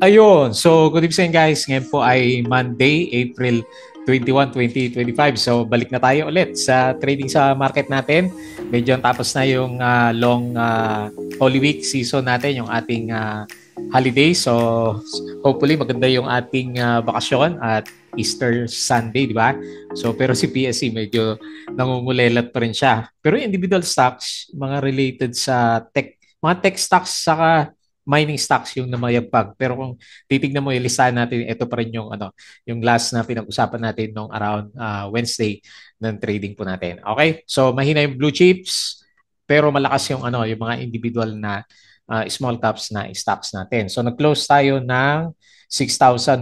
Ayun. So, good evening guys. Ngayon po ay Monday, April 21, 2025. So, balik na tayo ulit sa trading sa market natin. Medyo tapos na yung long Holy Week season natin, yung ating holiday. So, hopefully maganda yung ating bakasyon at Easter Sunday, di ba? So, pero si PSE medyo nangungulelat pa rin siya. Pero individual stocks, mga related sa tech, mga tech stocks saka mining stocks yung namayagpag. Pero kung titignan mo yung listahan natin, ito pa rin yung yung last na pinag-usapan natin nung around Wednesday ng trading po natin. Okay? So mahina yung blue chips, pero malakas yung yung mga individual na small caps na stocks natin. So nag-close tayo ng 6,138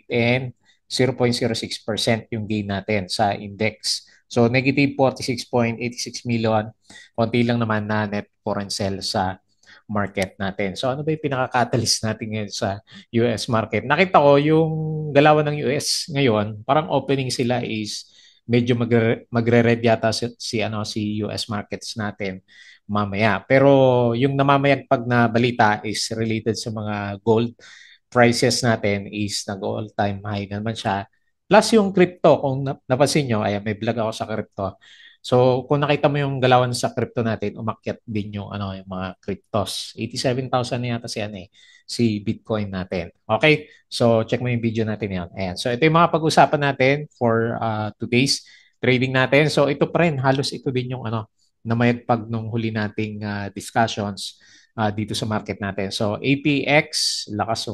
and 0.06% yung gain natin sa index. So negative 46.86 million, konti lang naman na net foreign sell sa market natin. So ano ba yung pinaka-catalyst natin ngayon sa US market? Nakita ko yung galawan ng US ngayon, parang opening sila is medyo magre-red yata si US markets natin mamaya. Pero yung namamayagpag na balita is related sa mga gold prices natin is nag-all-time high naman siya. Plus yung crypto, kung napansin nyo, ayan, may vlog ako sa crypto. So, kung nakita mo yung galawan sa crypto natin, umakyat din yung yung mga cryptos. 87,000 na yata si Bitcoin natin. Okay? So, check mo yung video natin yan. Ayan. So, ito yung mga pag-usapan natin for today's trading natin. So, ito pa rin, halos ito din yung namayagpag nung huli nating discussions dito sa market natin. So, APX, lakas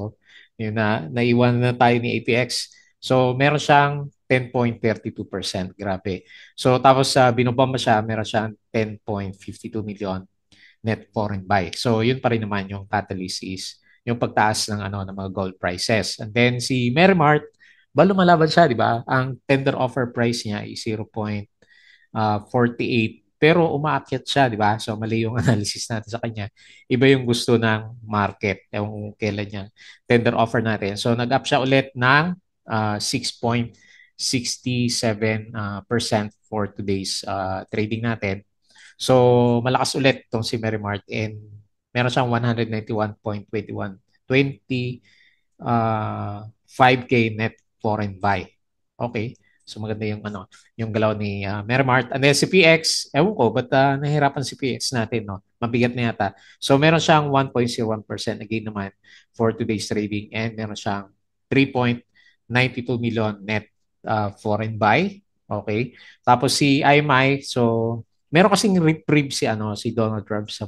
yun naiwan na tayo ni APX. So, meron siyang 10.32%. Grabe. So tapos sa binobomba siya, meron siyang 10.52 million net foreign buy. So yun pa rin naman yung catalyst is yung pagtaas ng ng mga gold prices. And then si Merrimart, ba lumalaban siya, di ba? Ang tender offer price niya is 0.48 pero umaakyat siya, di ba? So mali yung analysis natin sa kanya. Iba yung gusto ng market, yung kailan yung tender offer natin. So nag-up siya ulit ng 6.67% for today's trading natin. So malakas ulit itong si Merrimart and meron siyang 191.21 5K net foreign buy. Okay. So maganda yung yung galaw ni Mermart. And then si PX, ewan ko, ba't nahihirapan si PX natin, no? Mabigat na yata. So meron siyang 1.01% again naman for today's trading and meron siyang 3.92 million net foreign buy. Okay. Tapos si IMI, so meron kasing reprieve si Donald Trump sa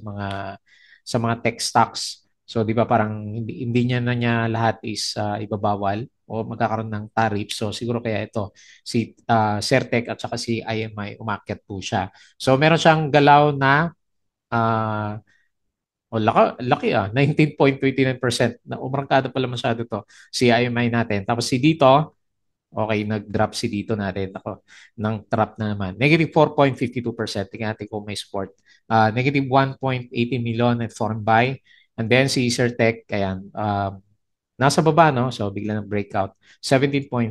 mga tech stocks. So, di ba parang hindi niya lahat is ibabawal o magkakaroon ng tariff. So, siguro kaya ito, si Certec at saka si IMI, umakyat po siya. So, meron siyang galaw na uh, laki 19.29% na umrangkada pala masyado to si IMI natin. Tapos si dito, okay, nag-drop si dito natin. Ako, ng trap na naman. Negative 4.52%. Tingnan natin kung may support. Negative 1.80 million at foreign buy. And then si Certec, ayan, nasa baba, no? So, bigla ng breakout. 17.5%.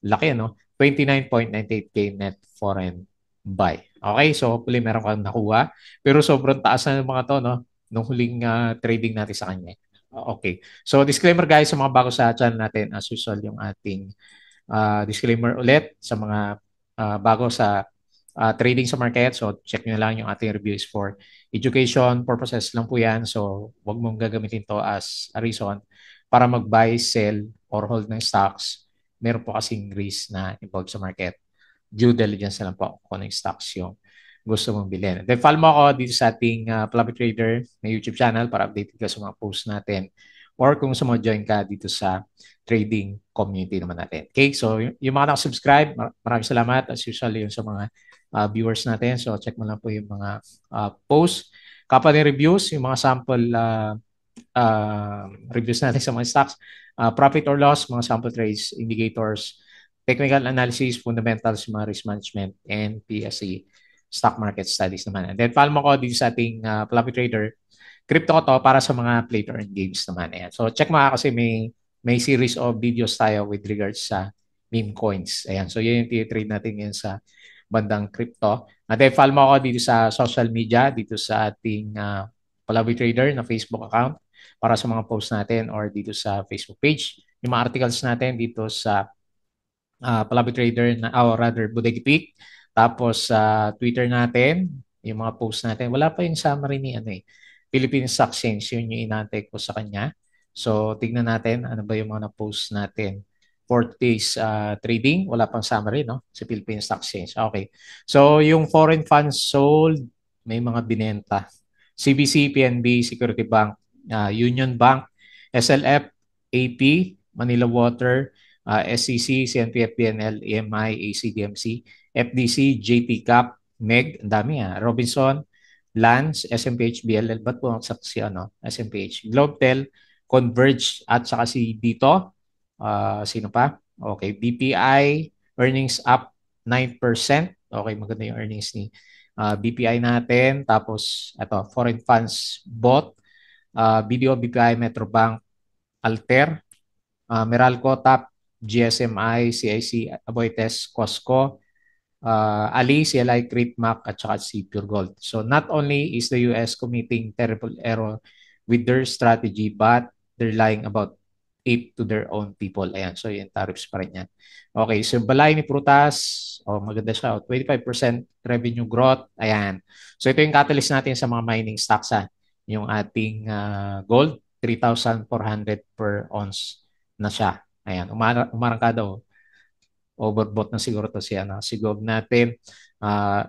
Laki, no? 29.98K net foreign buy. Okay, so hopefully meron kang nakuha. Pero sobrang taas na ng mga to, no? Nung huling trading natin sa kanya. Okay. So, disclaimer guys, sa mga bago sa channel natin, as usual, yung ating disclaimer ulit sa mga bago sa trading sa market. So, check nyo lang yung ating reviews for education purposes lang po yan. So, wag mong gagamitin to as a reason para mag-buy, sell, or hold ng stocks. Meron po kasing risk na involved sa market. Due diligence na lang po kung anong stocks yung gusto mong bilhin. Then follow mo ako dito sa ating Flabby Trader na YouTube channel para updated ka sa mga posts natin or kung gusto mo join ka dito sa trading community naman natin. Okay, so yung mga nakasubscribe, maraming salamat as usual yung sa mga viewers natin. So check mo lang po yung mga posts, company reviews, yung mga sample reviews natin sa mga stocks, profit or loss, mga sample trades, indicators, technical analysis, fundamentals, mga risk management, and PSE stock market studies naman. And then follow mo ko dito sa ating Fluffy Trader. Crypto ko to para sa mga play to earn games naman. Ayan. So check mo kasi may series of videos tayo with regards sa meme coins. Ayan. So yun yung trade natin ngayon sa bandang crypto. And then follow mo ako dito sa social media, dito sa ating Fluffy Trader na Facebook account. para sa mga posts natin or dito sa Facebook page. Yung mga articles natin dito sa Palabok Trader na, or rather Bodega Peak. Tapos sa Twitter natin, yung mga posts natin, wala pa yung summary ni ano eh. Philippine Stock Exchange, yun yung inaantay ko sa kanya. So tignan natin ano ba yung mga na-post natin for today's trading. Wala pang summary, no? Sa Philippine Stock Exchange. Okay. So yung foreign funds sold, may mga binenta. CBC, PNB, Security Bank, Union Bank, SLF, AP, Manila Water, SCC, CNPF, PNL, EMI, ACDMC, FDC, JT Cap, MEG, ang dami Robinson, Lance, SMPH, BLL, ba't bumagsak si ano? SMPH, Globetel, Converge, at saka si Dito. Sino pa? Okay, BPI, earnings up 9%. Okay, maganda yung earnings ni BPI natin. Tapos, ito, foreign funds bought, BDO, BPI, Metrobank, Alter, Meralco, TAP, GSMI, CIC, Aboitiz, Costco, Ali, CLI, Creedmac, at saka si Pure Gold. So not only is the US committing terrible error with their strategy, but they're lying about it to their own people. Ayan, so yung tariffs pa rin yan. Okay, so balay ni Prutas, maganda siya, 25% revenue growth. Ayan. So ito yung catalyst natin sa mga mining stocks yung ating gold, 3,400 per ounce na siya. Ayan, umarangka daw. Overbought na siguro to si Gov natin.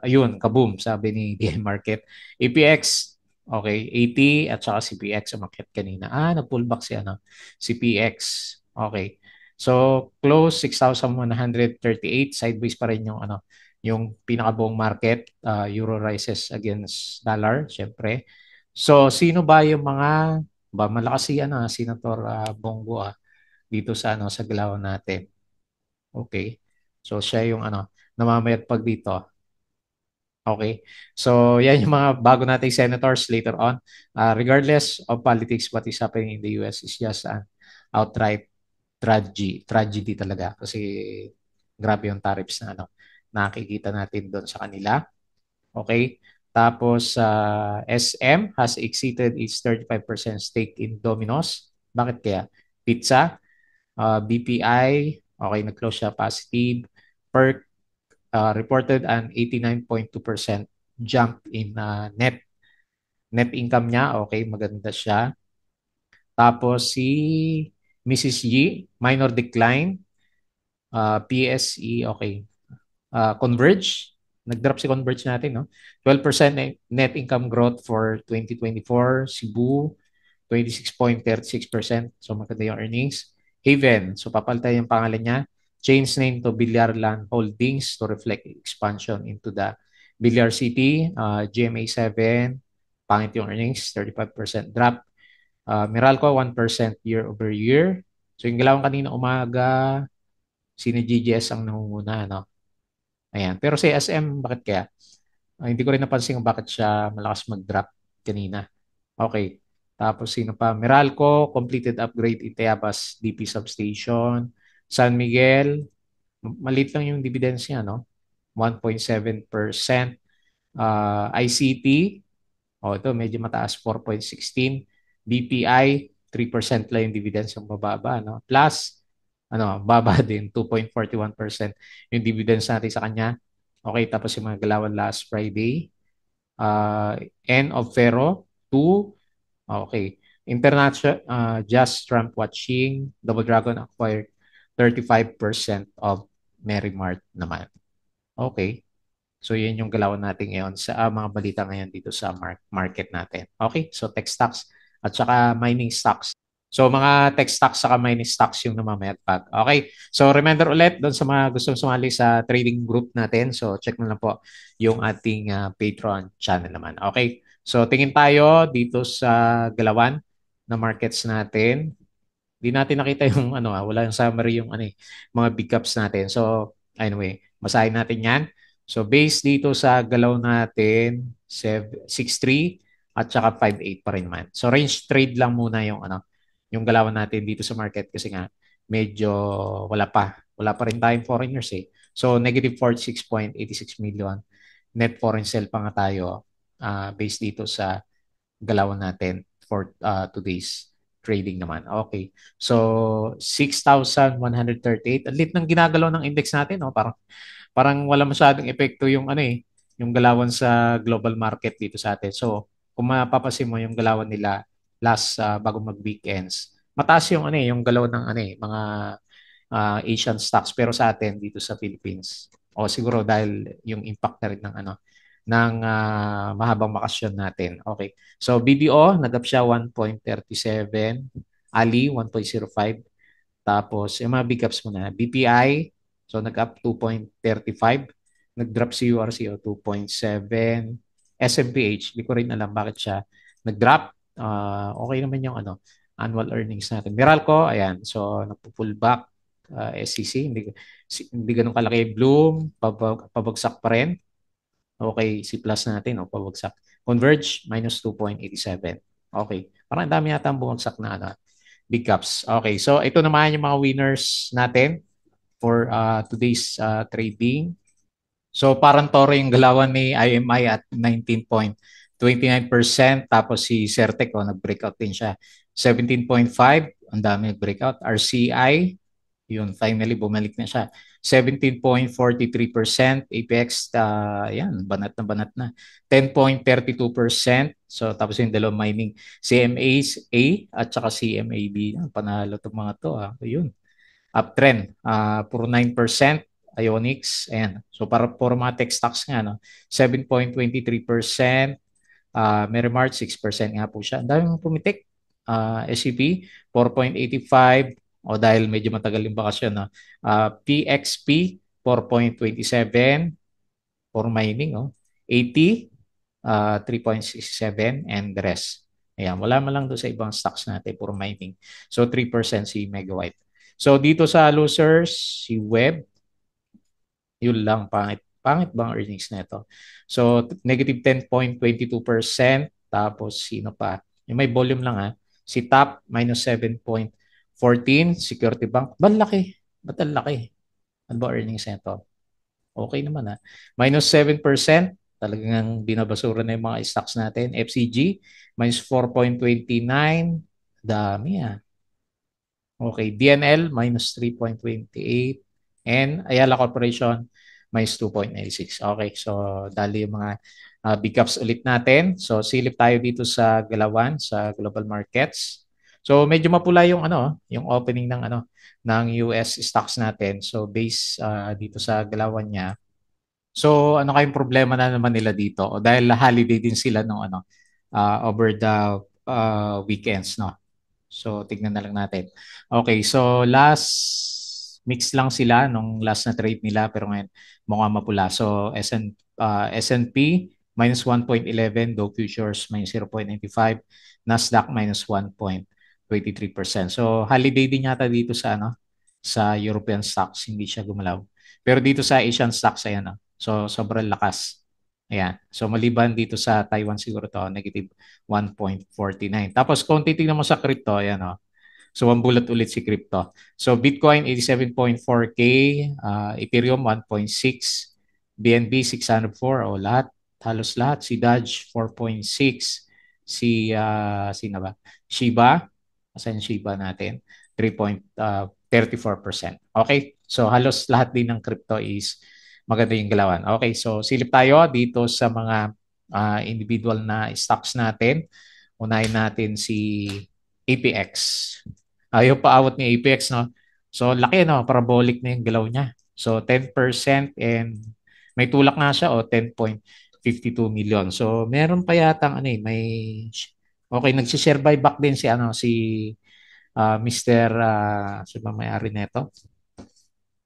Ayun, kaboom, sabi ni DI Market. APX, okay, 80 at saka CPX umakyat kanina. Nag-pullback si PX. Okay. So, close 6,138, sideways pa rin yung pinakabuong market. Euro rises against dollar, syempre. So, sino ba yung malakas si Senator Bongo dito sa galaw natin. Okay. So siya yung namamayat pag dito. Okay. So yan yung mga bago nating senators later on. Regardless of politics, what is happening in the US is just an outright tragedy talaga kasi grabe yung tariffs na nakikita natin doon sa kanila. Okay. Tapos SM has exceeded its 35% stake in Domino's. Bakit kaya? Pizza, BPI, okay, nag-close siya positive. PERC reported an 89.2% jump in net income niya. Okay, maganda siya. Tapos si Mrs. G, minor decline. PSE, okay. Converge, nag-drop si Converge natin, no? 12% net income growth for 2024. Cebu, 26.36%. So maganda yung earnings. Haven, so papalitan yung pangalan niya. Change name to Bilyarland Holdings to reflect expansion into the Bilyar City. GMA 7, pangit yung earnings, 35% drop. Meralco, 1% year over year. So yung galawan kanina umaga, sino GGS ang nangunguna, no? Ayan. Pero si SM, bakit kaya? Hindi ko rin napansin kung bakit siya malakas mag-drop kanina. Okay. Tapos sino pa? Meralco, completed upgrade in Tayabas DP substation. San Miguel, maliit lang yung dividends niya, no? 1.7%. ICT, ito medyo mataas, 4.16. BPI, 3% lang yung dividends yung bababa, no? Plus, baba din, 2.41% yung dividends natin sa kanya. Okay, tapos yung mga galawan last Friday. End of Ferro, 2. Okay. International, Just Trump watching, Double Dragon acquired 35% of Merrimart naman. Okay. So, yun yung galawan natin ngayon sa mga balita ngayon dito sa market natin. Okay. So, tech stocks at saka mining stocks. So, mga tech stocks saka mining stocks yung namamayagpag. Okay. So, reminder ulit doon sa mga gustong sumali sa trading group natin. So, check mo lang po yung ating Patreon channel naman. Okay. So, tingin tayo dito sa galawan na markets natin. Hindi natin nakita yung wala yung summary yung mga big caps natin. So, anyway, basahin natin 'yan. So, based dito sa galaw natin, 6.3 at saka 5.8 pa rin naman. So, range trade lang muna yung galawan natin dito sa market kasi nga medyo wala pa rin tayong foreigners eh. So, negative 46.86 million net foreign sale pa nga tayo based dito sa galawan natin for today's trading naman. Okay. So, 6,138. Ang lit ng ginagalaw ng index natin, no? Parang wala masyadong epekto yung ano eh, yung galawan sa global market dito sa atin. So, kung mapapasin mo yung galawan nila last bago mag-weekends, mataas yung ano eh, yung galaw ng ano eh, mga Asian stocks pero sa atin dito sa Philippines. O siguro dahil yung impact na rin ng ano ng mahabang bakasyon natin. Okay. So BDO nag-up siya 1.37, Ali 1.05, tapos yung mga big ups muna, BPI so nag-up 2.35, nag-drop si URCO 2.7, SMPH, di ko rin alam bakit siya nag-drop. Okay naman yung ano annual earnings natin. Meralco, ayan, so nagpo-pull back. SCC, hindi ganun kalaki. Bloom, pabagsak pa rin. Okay, C plus natin, pabagsak. Converge, minus 2.87. Okay, parang dami yata ang bumagsak na ano, big caps. Okay, so ito naman yung mga winners natin for today's trading. So parang toro yung galawan ni IMI at 19.29%. Tapos si Certec, nag-breakout din siya. 17.5, ang dami nag-breakout. RCI, yun, finally bumalik na siya. 17.43%. APX, yan, banat na banat na. 10.32%. So tapos yung dalawang mining, CMA A at saka CMAB. Panalo itong mga to. Yun, uptrend. Puro 9%. Ionics, ayan. So para puro mga tech stocks nga, no? 7.23%. Merimart, 6% nga po siya. Ang dami mong pumitik. SCP, 4.85. O dahil medyo matagal yung bakasyon, no? PXP, 4.27 for mining. 80, 3.67 and the rest. Ayan, wala man lang doon sa ibang stocks natin, puro mining. So 3% si Megabyte. So dito sa losers, si Web, yun lang, pangit. Pangit bang earnings nito? So, negative 10.22%. Tapos, sino pa? Yung may volume lang Si Top, minus 7.14. Security Bank. Ba't laki? Ba't ang laki? Ano ba earnings nito? Okay naman Minus 7%. Talagang binabasura na yung mga stocks natin. FCG, minus 4.29. Dami Okay, DNL minus 3.28 and Ayala Corporation minus 2.96. Okay, so dali yung mga big caps ulit natin. So silip tayo dito sa Galawan sa global markets. So medyo mapula yung yung opening ng ng US stocks natin. So base dito sa Galawan niya. So ano kayong problema na naman nila dito? O dahil holiday din sila nung over the weekends, no? So, tignan na lang natin. Okay, so last mix lang sila nung last na trade nila pero ngayon mukhang mapula. So, S&P minus 1.11, Dow Futures minus 0.95, Nasdaq minus 1.23%. So, holiday din yata dito sa sa European stocks, hindi siya gumalaw. Pero dito sa Asian stocks, ayan. So, sobrang lakas. Ayan. So, maliban dito sa Taiwan siguro to, negative 1.49. Tapos kung titingnan mo sa crypto, ayan So, bulat ulit si crypto. So, Bitcoin 87.4K, Ethereum 1.6, BNB 604, lahat, halos lahat. Si Dodge 4.6, sino ba? Shiba, asan yung Shiba natin? 3.34%. Okay? So, halos lahat din ng crypto is maganda yung galawan. Okay, so silip tayo dito sa mga individual na stocks natin. Unahin natin si APX. Ayaw paawat ni APX, no? So, laki, no? Parabolic na yung galaw niya. So, 10% and may tulak nga siya, 10.52 million. So, meron pa yata, may, okay, nagsishare buyback din si Mr. Sino ba may-ari nito?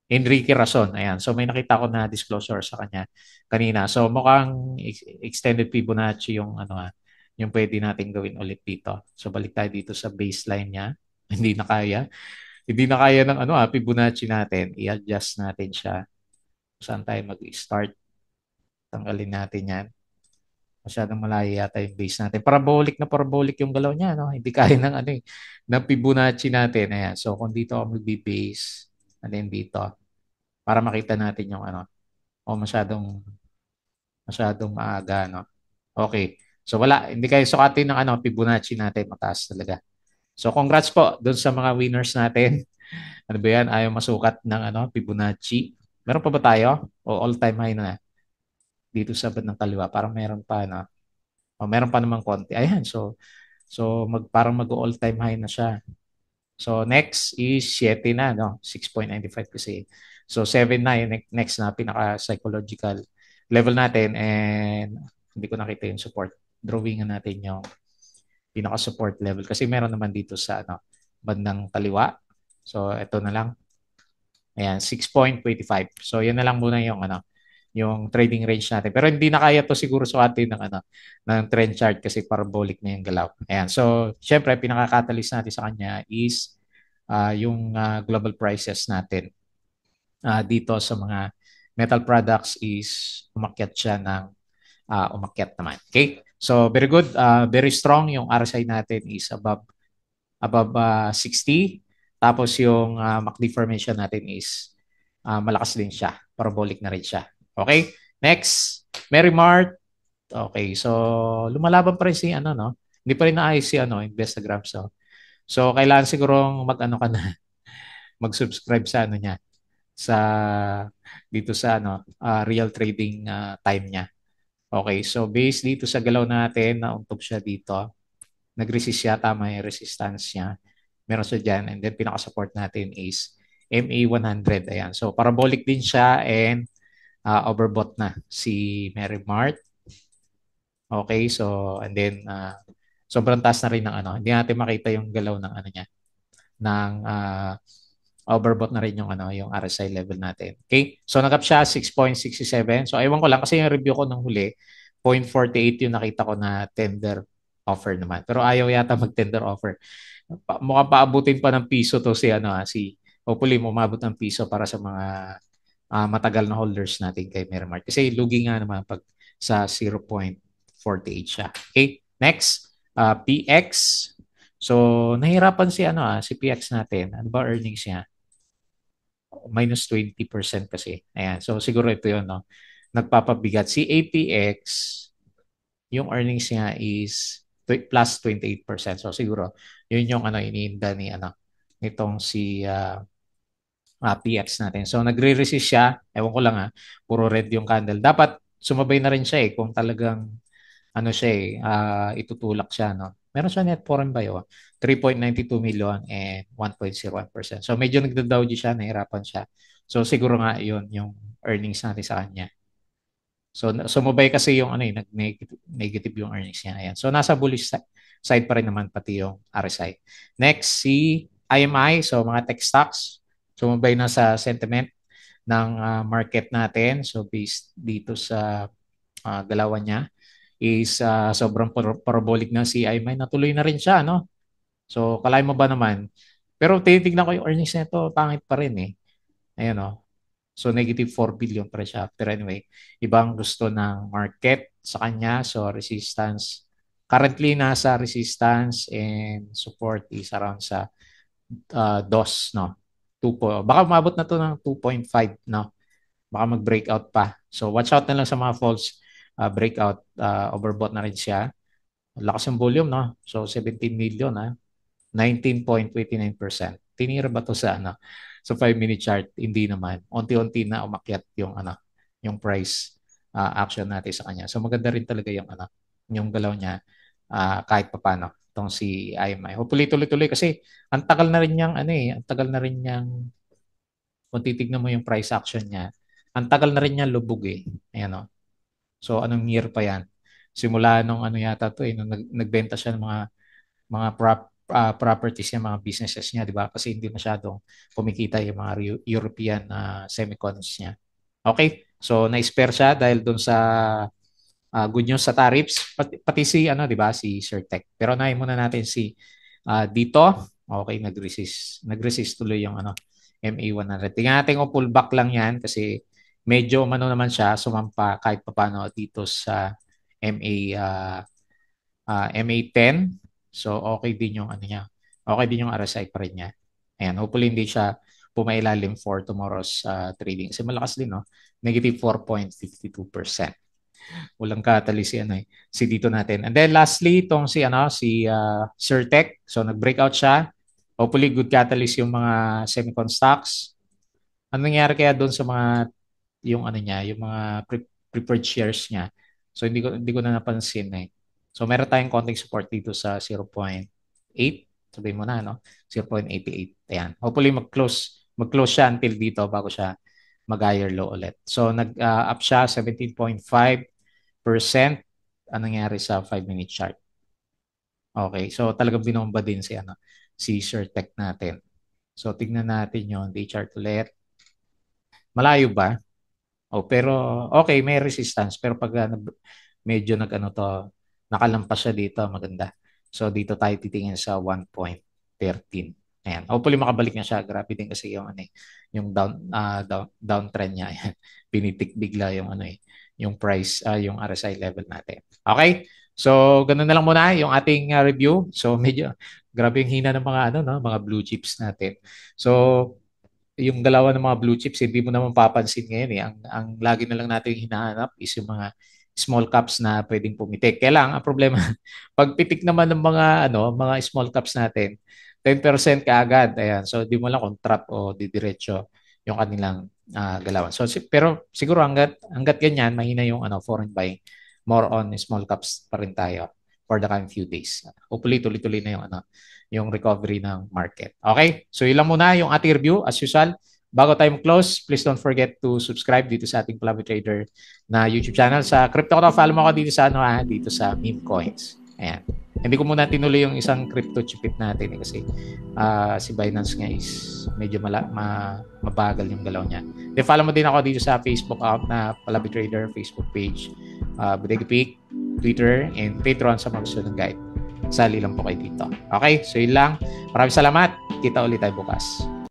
Enrique Rason. Ayan. So may nakita ko na disclosure sa kanya kanina. So mukhang extended Fibonacci yung yung pwede nating gawin ulit dito. So balik tayo dito sa baseline niya. Hindi na kaya. Hindi na kaya ng Fibonacci natin. I-adjust natin siya. Saan tayo mag-start? Tanggalin natin yan. Masyadong malayo yata yung base natin. Parabolic yung galaw niya, no? Hindi kaya ng ng Fibonacci natin. Ayan. So kung dito ako magbe-base, and then dito, para makita natin yung masyadong maaga, no? Okay. So wala, hindi kayo sukatin ng Fibonacci natin, mataas talaga. So congrats po doon sa mga winners natin. Ano ba yan? Ayaw masukat ng Fibonacci. Meron pa ba tayo? O all-time high na dito sa bandang kaliwa? Parang meron pa na. O meron pa namang konti. Ayan, parang mag-all-time high na siya. So next is 7 na, no? 6.95 kasi. So 7 na yung next na pinaka-psychological level natin and hindi ko nakita yung support. Drawingan natin yung pinaka-support level kasi meron naman dito sa bandang kaliwa. So ito na lang. Ayan, 6.25. So yan na lang muna yung trading range natin. Pero hindi na kaya to siguro sukatin ng trend chart kasi parabolic na yung galaw. Ayan. So, syempre pinaka-catalyst natin sa kanya is yung global prices natin dito sa mga metal products is umakyat siya ng umakyat naman. Okay? So, very good. Very strong. Yung RSI natin is above 60. Tapos yung MACD formation natin is malakas din siya. Parabolic na rin siya. Okay? Next, Mary Mart. Okay, so lumalaban pa rin si no? Hindi pa rin naayos si Instagram. So kailangan siguro mag-ano ka na, mag-subscribe sa niya, sa dito sa real trading time niya. Okay, so based dito sa galaw natin, nauntog siya dito. Nag-resist siya, tama yung resistance niya. Meron siya dyan. And then pinaka-support natin is MA100. Ayan. So parabolic din siya and overbought na si Mary Mart. Okay, so and then sobrang taas na rin ng hindi natin makita yung galaw ng niya, ng overbought na rin yung RSI level natin. Okay? So nag-up siya 6.67. So ewan ko lang kasi yung review ko ng huli 0.48 yung nakita ko na tender offer naman. Pero ayaw yata mag-tender offer. Mukhang paabutin pa ng piso to si hopefully umabot ng piso para sa mga matagal na holders natin kay Merrimart. Kasi lugi nga naman pag sa 0.48 siya. Okay? Next, PX. So, nahirapan si PX natin. Ano ba earnings niya? Minus 20% kasi. Ayan. So, siguro ito yun, no? Nagpapabigat. Si APX, yung earnings niya is plus 28%. So, siguro, yun yung iniinda nitong si PX natin. So, nagre-resist siya. Ewan ko lang puro red yung candle. Dapat sumabay na rin siya kung talagang siya itutulak siya, no? Meron siya net foreign buy, 3.92 million and 1.01%. So, medyo nagda-dowgy siya, nahirapan siya. So, siguro nga yun, yung earnings natin sa kanya. So, sumabay kasi yung negative yung earnings niya. Ayan. So, nasa bullish side pa rin naman pati yung RSI. Next, si IMI. So, mga tech stocks. Sumabay na sa sentiment ng market natin. So, based dito sa galawan niya is sobrang parabolic na si IMI. Natuloy na rin siya, no? So, kalay mo ba naman? Pero tinitignan ko yung earnings nito, pangit pa rin eh. Ayan, no? So, negative 4 billion pa rin siya. Pero anyway, ibang gusto ng market sa kanya. So, resistance. Currently, nasa resistance and support is around sa DOS, no? 2 po. Baka umabot na to ng 2.5, no? Baka mag-breakout pa. So, watch out na lang sa mga false breakout. Overbought na rin siya. Lakas ng volume, no? So, 17 million, 19.29%. Tinira ba to sa sa 5-minute chart? Hindi naman. Unti-unti na umakyat yung price action natin sa kanya. So maganda rin talaga yung galaw niya kahit papaano tong si IMI. Hopefully tuloy-tuloy kasi ang tagal na rin niyang ang tagal na rin niyang kung titignan mo yung price action niya, ang tagal na rin niya lubog eh. Ayan o. So anong year pa yan? Simula nung yata to nung nagbenta siya ng mga properties niya, mga businesses niya, di ba? Kasi hindi masyadong kumikita yung mga European semicons niya. Okay? So, na-spare siya dahil doon sa good news sa tariffs, pati si, di ba, si Sirtec. Pero nahin muna natin si dito. Okay, nag-resist tuloy yung MA100. Tingnan natin kung pullback lang yan kasi medyo naman siya, sumampa kahit papano dito sa MA10. So, okay din yung niya. Okay din yung RSI pa rin niya. Ayan, hopefully hindi siya pumailalim for tomorrow's trading. Kasi malakas din, no? Negative 4.52%. Walang catalyst si ano eh, si dito natin. And then lastly, itong si Certec. So nag-breakout siya. Hopefully good catalyst yung mga semicon stocks. Ano nangyari kaya doon sa mga yung ano niya, yung mga preferred shares niya. So hindi ko na napansin eh. So meron tayong konting support dito sa 0.8. Sabihin mo na no, 0.88. Ayan. Hopefully mag-close siya until dito bago siya mag-higher low ulit. So nag-up siya 17.5%. Anong nangyari sa 5-minute chart? Okay. So talagang binomba din si Surtech natin. So tignan natin yung day chart ulit. Malayo ba? Oh, pero okay, may resistance. Pero pag medyo nakalampas siya dito, maganda. So dito tayo titingin sa 1.13. Ayan. Hopefully makabalik na siya. Grabe din kasi yung yung downtrend niya. Ayan. Pinitik bigla yung yung price, yung RSI level natin. Okay? So ganun na lang muna yung ating review. So medyo grabe yung hina ng mga no, mga blue chips natin. So yung galawan ng mga blue chips, hindi mo naman papansin ngayon eh. Ang lagi na lang natin hinahanap is yung mga small caps na pwedeng pumitik. Kaya lang, ang problema, pag pitik naman ng mga small caps natin, 10% kaagad. Ayan. So, di mo lang kung trap o didiretso yung kanilang galawan. So, pero siguro hanggat ganyan, mahina yung foreign buying. More on small caps pa rin tayo for the coming few days. Hopefully, tuloy-tuloy na yung recovery ng market. Okay? So, yun lang muna yung ating review. As usual, bago tayo close, please don't forget to subscribe dito sa ating Palabi Trader na YouTube channel. Sa Crypto ko, follow mo ako dito sa dito sa meme coins. Ayan. Hindi ko muna tinuloy yung isang crypto chipit natin kasi si Binance nga is medyo mabagal yung galaw niya. Then follow mo din ako dito sa Facebook account na Palabi Trader Facebook page, Bodega Peak, Twitter, and Patreon sa mga gusto ng guide. Sali lang po kayo dito. Okay? So yun lang. Maraming salamat. Kita ulit tayo bukas.